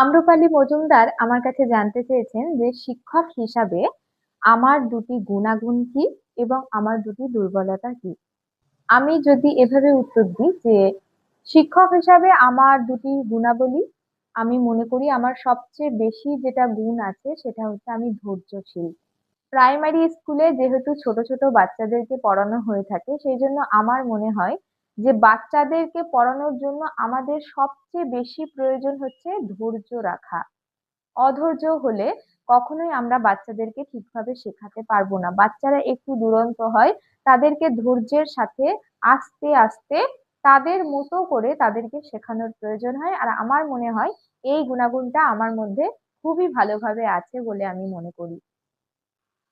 আম্রপালি মজুমদার আমার কাছে জানতে চেয়েছেন যে শিক্ষক হিসাবে আমার দুটি গুণাগুণ কি এবং আমার দুটি দুর্বলতা কি। আমি যদি এভাবে উত্তর দিই যে শিক্ষক হিসাবে আমার দুটি গুণাবলী, আমি মনে করি আমার সবচেয়ে বেশি যেটা গুণ আছে সেটা হচ্ছে আমি ধৈর্যশীল। প্রাইমারি স্কুলে যেহেতু ছোট ছোট বাচ্চাদেরকে পড়ানো হয়ে থাকে, সেই জন্য আমার মনে হয় যে বাচ্চাদেরকে পড়ানোর জন্য আমাদের সবচেয়ে বেশি প্রয়োজন হচ্ছে ধৈর্য রাখা। অধৈর্য হলে কখনোই আমরা বাচ্চাদেরকে ঠিকভাবে শেখাতে পারবো না। বাচ্চারা একটু দুরন্ত হয়, তাদেরকে ধৈর্যের সাথে আস্তে আস্তে তাদের মতো করে তাদেরকে শেখানোর প্রয়োজন হয়। আর আমার মনে হয় এই গুণাগুণটা আমার মধ্যে খুবই ভালোভাবে আছে বলে আমি মনে করি।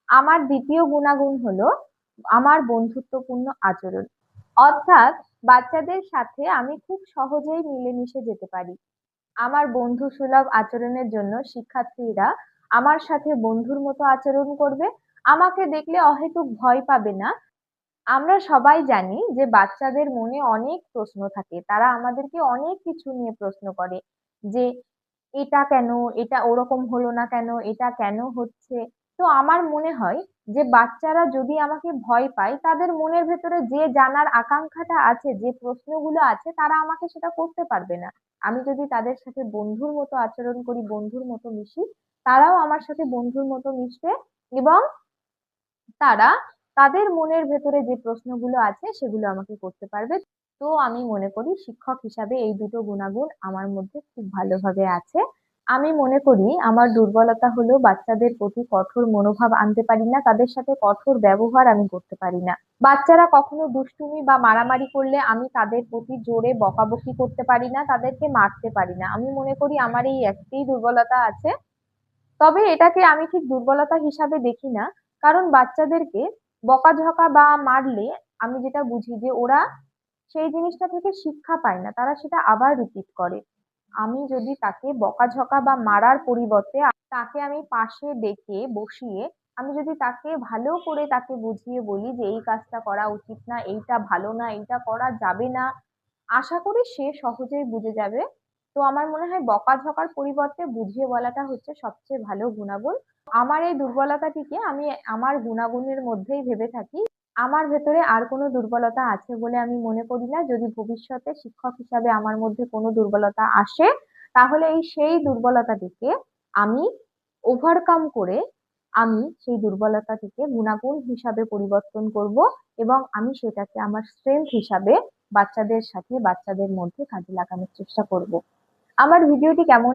আমার দ্বিতীয় গুণাগুণ হলো আমার বন্ধুত্বপূর্ণ আচরণ। অর্থাৎ বাচ্চাদের সাথে আমি খুব সহজেই মিলেমিশে যেতে পারি। আমার বন্ধু সুলভ আচরণের জন্য শিক্ষার্থীরা আমার সাথে বন্ধুর মতো আচরণ করবে, আমাকে দেখলে অহেতুক ভয় পাবে না। আমরা সবাই জানি যে বাচ্চাদের মনে অনেক প্রশ্ন থাকে, তারা আমাদেরকে অনেক কিছু নিয়ে প্রশ্ন করে যে এটা কেন, এটা ওরকম হলো না কেন, এটা কেন হচ্ছে। তো আমার মনে হয় যে বাচ্চারা যদি আমাকে ভয় পায়, তাদের মনের ভেতরে যে জানার আকাঙ্ক্ষাটা আছে, যে প্রশ্নগুলো আছে, তারা আমাকে সেটা করতে পারবে না। আমি যদি তাদের সাথে বন্ধুর মতো আচরণ করি, বন্ধুর মতো মিশি, তারাও আমার সাথে বন্ধুর মতো মিশবে এবং তারা তাদের মনের ভেতরে যে প্রশ্নগুলো আছে সেগুলো আমাকে করতে পারবে। তো আমি মনে করি শিক্ষক হিসাবে এই দুটো গুণাগুণ আমার মধ্যে খুব ভালোভাবে আছে। আমি মনে করি আমার দুর্বলতা হলো বাচ্চাদের প্রতি কঠোর মনোভাব আনতে পারি না, তাদের সাথে কঠোর ব্যবহার আমি করতে পারি না। বাচ্চারা কখনো দুষ্টুমি বা মারামারি করলে আমি তাদের প্রতি জোরে বকাবকি করতে পারি না, তাদেরকে মারতে পারি না। আমি মনে করি আমার এই একটি দুর্বলতা আছে। তবে এটাকে আমি ঠিক দুর্বলতা হিসাবে দেখি না, কারণ বাচ্চাদেরকে বকাঝকা বা মারলে আমি যেটা বুঝি যে ওরা সেই জিনিসটা থেকে শিক্ষা পায় না, তারা সেটা আবার রিপিট করে। আমি যদি তাকে বকাঝকা বা মারার পরিবর্তে তাকে আমি পাশে ডেকে বসিয়ে আমি যদি তাকে ভালো করে তাকে বুঝিয়ে বলি যে এই কাজটা করা উচিত না, এইটা ভালো না, এইটা করা যাবে না, আশা করি সে সহজেই বুঝে যাবে। তো আমার মনে হয় বকাঝকার পরিবর্তে বুঝিয়ে বলাটা হচ্ছে সবচেয়ে ভালো গুণাগুণ। আমার এই দুর্বলতাটিকে আমি আমার গুণাগুণের মধ্যেই ভেবে থাকি। আমার ভেতরে আর কোনো দুর্বলতা আছে বলে আমি মনে করি না। যদি ভবিষ্যতে শিক্ষক হিসাবে আমার মধ্যে কোনো দুর্বলতা আসে, তাহলে সেই দুর্বলতাটিকে আমি ওভারকাম করে আমি সেই দুর্বলতাটিকে গুণাগুণ হিসাবে পরিবর্তন করব এবং আমি সেটাকে আমার স্ট্রেংথ হিসাবে বাচ্চাদের সাথে বাচ্চাদের মধ্যে কাজে লাগানোর চেষ্টা করব। আমার ভিডিওটি কেমন